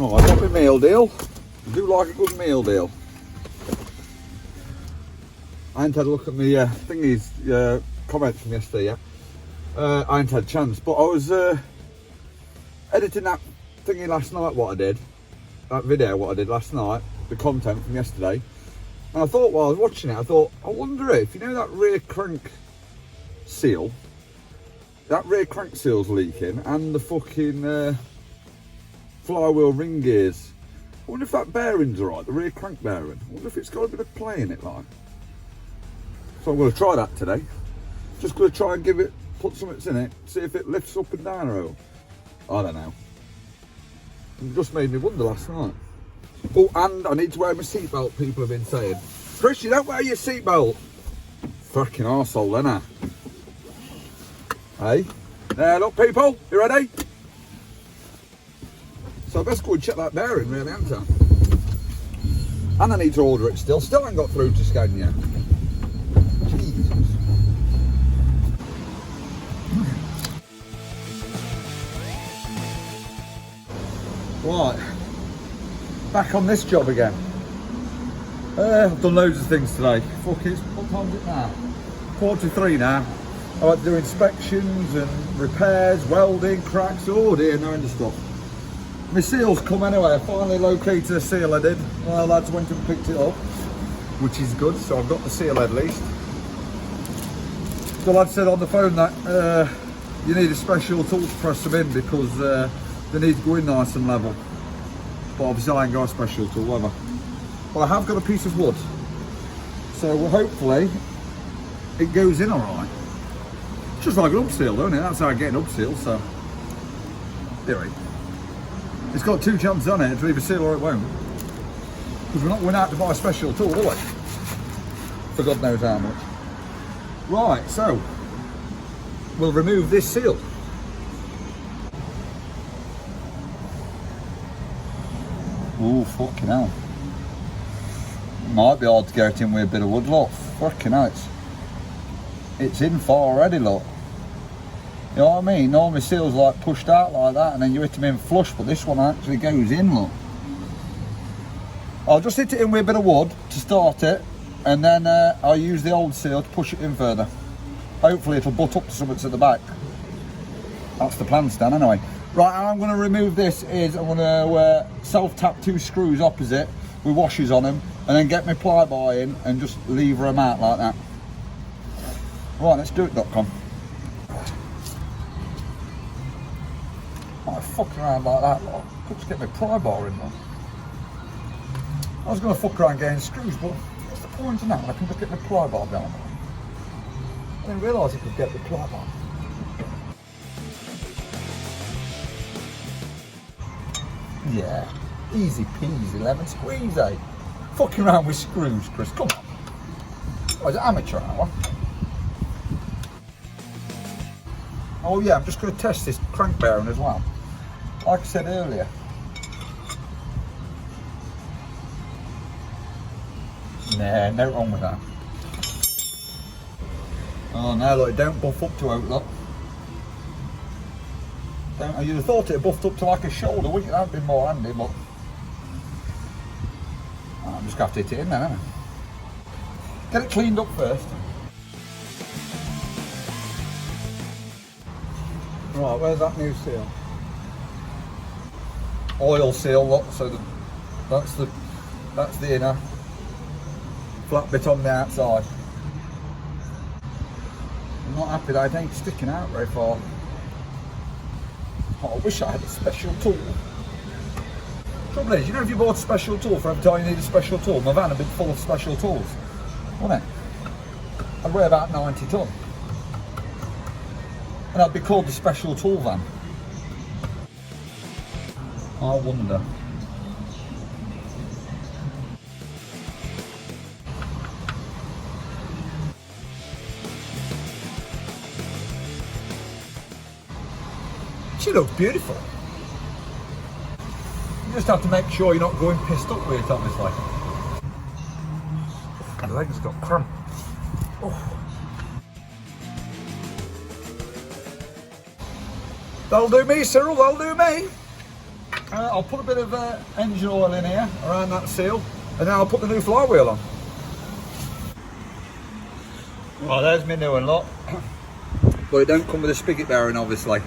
Oh, I got my meal deal. I do like a good meal deal. I ain't had a look at my thingies, comments from yesterday yet. I ain't had a chance, but I was editing that thingy last night, that video what I did last night, the content from yesterday. And I thought while I was watching it, I thought, I wonder if, you know that rear crank seal, that rear crank seal's leaking and the fucking flywheel ring gears. I wonder if that bearing's alright, the rear crank bearing. I wonder if it's got a bit of play in it, like. So I'm going to try that today. Just going to try and put something in it, see if it lifts up and down or I don't know. It just made me wonder last night. Oh, and I need to wear my seatbelt, people have been saying. Chris, you don't wear your seatbelt. Fucking arsehole, then, Hey? There, look, people, you ready? So I best go and check that bearing, really, haven't I? And I need to order it still. Still ain't got through to scan yet. Jesus. Right. Back on this job again. I've done loads of things today. Fuck it, what time is it now? 4:45 now. I had to do inspections and repairs, welding, cracks, oh dear, no end of stuff. My seal's come anyway. I finally located a seal I did. My lads went and picked it up, which is good, so I've got the seal at least. The lad said on the phone that you need a special tool to press them in because they need to go in nice and level. But obviously I ain't got a special tool ever. But I have got a piece of wood. So hopefully it goes in alright. It's just like an upseal, don't it? That's how I get an upseal, so. Anyway. It's got two chances on it to either seal or it won't. Because we're not going out to buy a special tool, are we? For God knows how much. Right, so we'll remove this seal. Oh, fucking hell. Might be hard to get it in with a bit of wood, look. Fucking hell, it's in far already, look. You know what I mean? Normally seals like pushed out like that and then you hit them in flush, but this one actually goes in, look. I'll just hit it in with a bit of wood to start it, and then I'll use the old seal to push it in further. Hopefully it'll butt up to something at the back. That's the plan, Stan, anyway. Right, how I'm going to remove this is I'm going to self-tap 2 screws opposite with washers on them, and then get my ply-bar in and just lever them out like that. Right, let's do it.com. I fuck around like that, lot. Could just get my pry-bar in there. I was going to fuck around getting screws, but what's the point in that? I can just get my ply-bar down. I didn't realise I could get the ply-bar. Yeah, easy peasy lemon squeeze, eh? Fucking around with screws, Chris, come on. Oh, is it amateur hour? Oh yeah, I'm just going to test this crank bearing as well. Like I said earlier. Nah, no wrong with that. Oh no, look, it don't buff up to out, look. You'd have thought it buffed up to like a shoulder, wouldn't you? That would be more handy, but I'm just going to have to hit it in then, haven't I? Get it cleaned up first. Right, where's that new seal? Oil seal, look, so that's the inner. Flat bit on the outside. I'm not happy that it ain't sticking out very far. Oh, I wish I had a special tool. Trouble is, you know, if you bought a special tool for every time you need a special tool, my van would be full of special tools, wouldn't it? I'd weigh about 90 tonne. And I'd be called the special tool van. I wonder. She looks beautiful. You just have to make sure you're not going pissed up with it, obviously. My leg's got cramp. Oh. That'll do me, Cyril, that'll do me. I'll put a bit of engine oil in here around that seal, and then I'll put the new flywheel on. Right, there's my new one, look. But it don't come with a spigot bearing, obviously.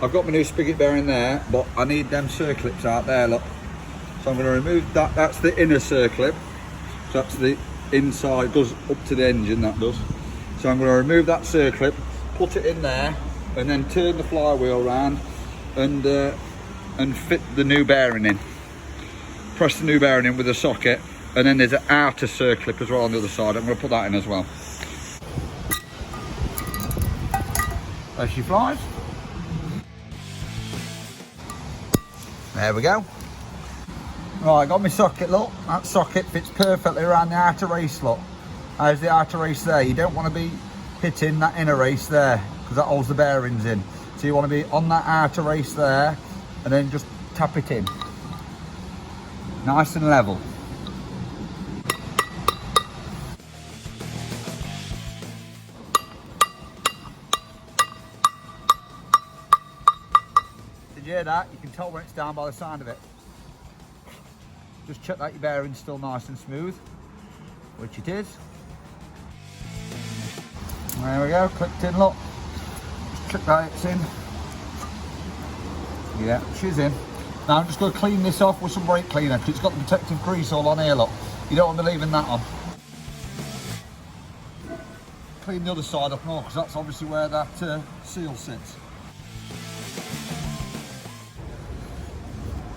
I've got my new spigot bearing there, but I need them circlips out there, look. So I'm going to remove that. That's the inner circlip. So that's the inside, goes up to the engine, that does. So I'm going to remove that circlip, put it in there, and then turn the flywheel around and fit the new bearing in. Press the new bearing in with a socket, and then there's an outer circlip as well on the other side. I'm going to put that in as well. There she flies. There we go. Right, got my socket, look. That socket fits perfectly around the outer race, look. There's the outer race there. You don't want to be hitting that inner race there, because that holds the bearings in. So you want to be on that outer race there, and then just tap it in. Nice and level. Did you hear that? You can tell when it's down by the sound of it. Just check that your bearing's still nice and smooth, which it is. There we go, clicked in, look. Just check that it's in. Yeah, she's in. Now I'm just going to clean this off with some brake cleaner, because it's got the protective grease all on here, look. You don't want to be leaving that on. Clean the other side up more, because that's obviously where that seal sits.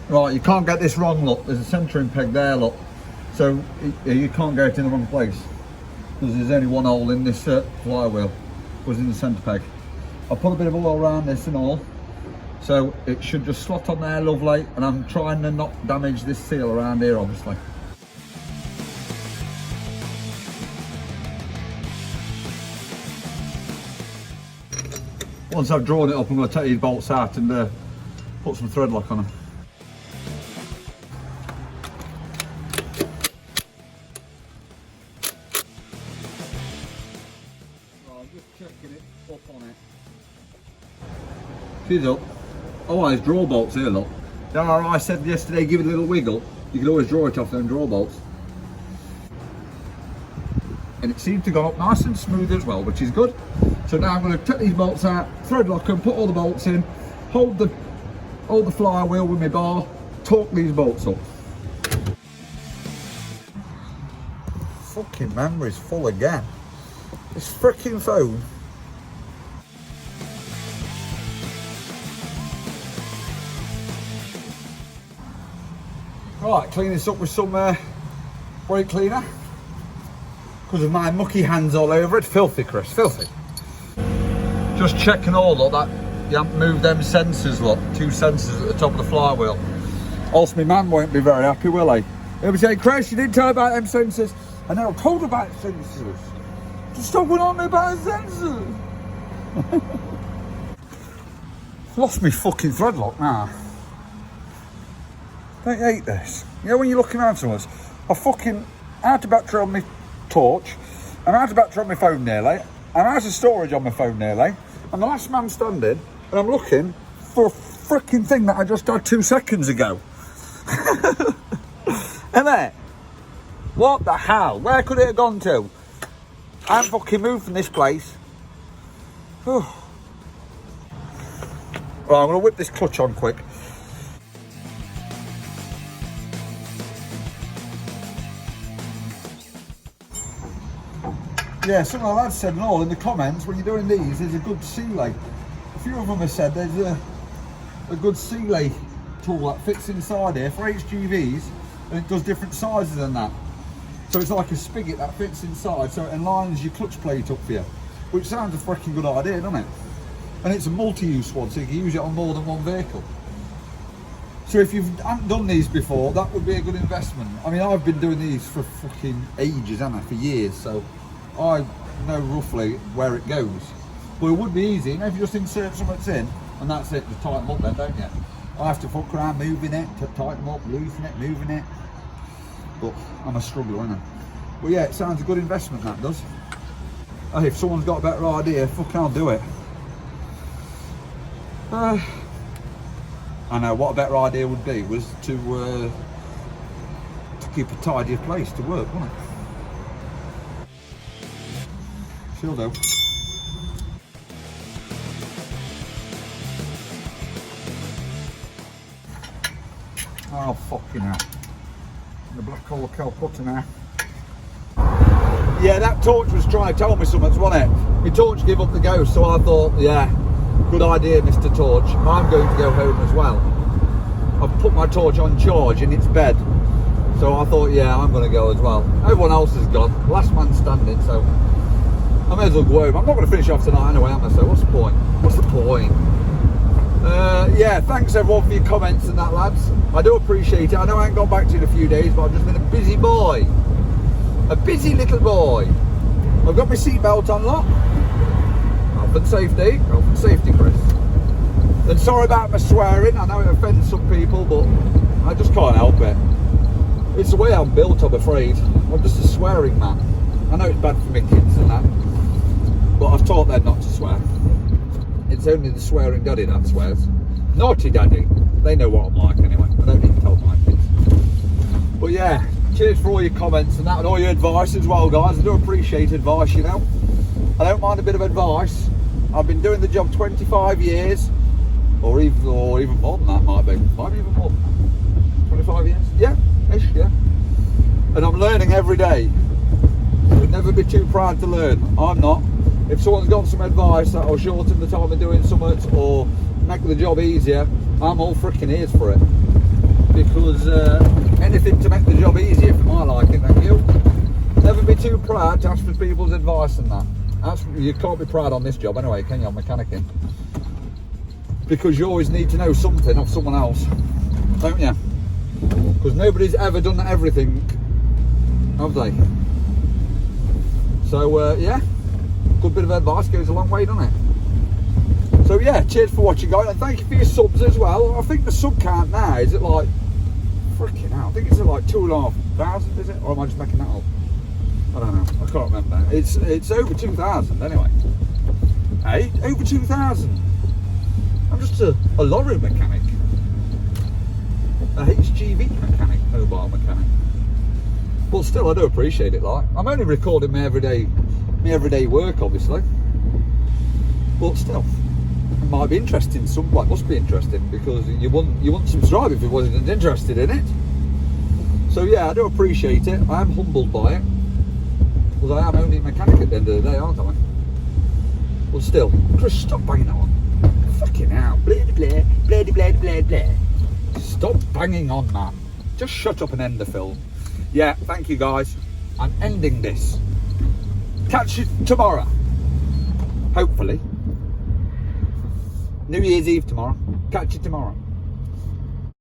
Right, you can't get this wrong, look. There's a centering peg there, look. So you can't get it in the wrong place, because there's only one hole in this flywheel, was in the centre peg. I'll put a bit of oil around this and all, so it should just slot on there lovely, and I'm trying to not damage this seal around here, obviously. Once I've drawn it up, I'm going to take these bolts out and put some thread lock on them. Checking it up on it. She's up. Oh, there's draw bolts here, look. Now, I said yesterday, give it a little wiggle. You can always draw it off them draw bolts. And it seems to go up nice and smooth as well, which is good. So now I'm going to take these bolts out, thread lock them, put all the bolts in, hold the flywheel with my bar, torque these bolts up. Fucking memory's full again. This freaking phone. Right, clean this up with some brake cleaner, because of my mucky hands all over it. Filthy, Chris, filthy. Just checking all up that you haven't moved them sensors, look. 2 sensors at the top of the flywheel. Also, my man won't be very happy, will he? He'll be saying, Chris, you didn't tell about them sensors. And then I told about sensors. Just stop on me about sensors. Lost me fucking thread lock now. Don't you hate this? You know when you're looking around somewhere, I fucking out of battery on my torch, I'm out of battery on my phone nearly, I'm out of storage on my phone nearly, I'm the last man standing, and I'm looking for a freaking thing that I just had 2 seconds ago. And there, what the hell? Where could it have gone to? I'm fucking moved from this place. Right, I'm going to whip this clutch on quick. Yeah, some of the lads said and all in the comments, when you're doing these, there's a good sea-lay. A few of them have said there's a good sea-lay tool that fits inside here for HGVs, and it does different sizes than that. So it's like a spigot that fits inside, so it aligns your clutch plate up for you, which sounds a freaking good idea, doesn't it? And it's a multi-use one, so you can use it on more than one vehicle. So if you haven't done these before, that would be a good investment. I mean, I've been doing these for fucking ages, haven't I, for years, so I know roughly where it goes. But it would be easy, you know, if you just insert something in, and that's it, just tighten them up then, don't you? I have to fuck around moving it, to tighten them up, loosen it, moving it. But I'm a struggler, aren't I? But yeah, it sounds a good investment, that does. Hey, if someone's got a better idea, fucking I'll do it. I I know what a better idea would be was to keep a tidier place to work, wouldn't it? Sure do. Oh fucking hell. The black hole of Calcutta now. Yeah, that torch was trying to tell me something, wasn't it? My torch gave up the ghost, so I thought, yeah, good idea, Mr. Torch. I'm going to go home as well. I've put my torch on charge in its bed. So I thought, yeah, I'm going to go as well. Everyone else is gone. Last man standing, so I may as well go home. I'm not going to finish off tonight anyway, am I? So what's the point? What's the point? Yeah, thanks everyone for your comments and that, lads. I do appreciate it. I know I ain't got back to you in a few days, but I've just been a busy boy. A busy little boy. I've got my seatbelt on, lot. Health and safety. Health and safety, Chris. And sorry about my swearing. I know it offends some people, but I just can't help it. It's the way I'm built, I'm afraid. I'm just a swearing man. I know it's bad for my kids and that, but I've taught them not to swear. It's only the swearing daddy that swears. Naughty daddy. They know what I'm like anyway. I don't need to tell my kids. But yeah, cheers for all your comments and that, and all your advice as well, guys. I do appreciate advice, you know. I don't mind a bit of advice. I've been doing the job 25 years, or even more than that, might be even more. 25 years? Yeah, ish, yeah. And I'm learning every day. I'd never be too proud to learn. I'm not. If someone's got some advice that'll shorten the time of doing something or make the job easier, I'm all freaking ears for it. Because anything to make the job easier for my liking, thank you. Never be too proud to ask for people's advice and that. You can't be proud on this job anyway, can you, on mechanicking? Because you always need to know something of someone else, don't you? Because nobody's ever done everything, have they? So yeah, good bit of advice goes a long way, doesn't it? So yeah, cheers for watching, guys, and thank you for your subs as well. I think the sub count now is at like, freaking hell, I think it's at like 2,500, is it? Or am I just making that up? I don't know, I can't remember. It's over 2,000 anyway. Hey, over 2,000. I'm just a lorry mechanic. A HGV mechanic, mobile mechanic. But still, I do appreciate it. Like, I'm only recording my everyday work, obviously. But still, it might be interesting. Well, it must be interesting because you wouldn't subscribe if you wasn't interested in it. So yeah, I do appreciate it. I am humbled by it because I am only a mechanic at the end of the day, aren't I? But still, Chris, stop banging on. Fucking hell, blah blah blah blah blah blah. Stop banging on, man. Just shut up and end the film. Yeah, thank you, guys. I'm ending this. Catch you tomorrow. Hopefully. New Year's Eve tomorrow. Catch you tomorrow.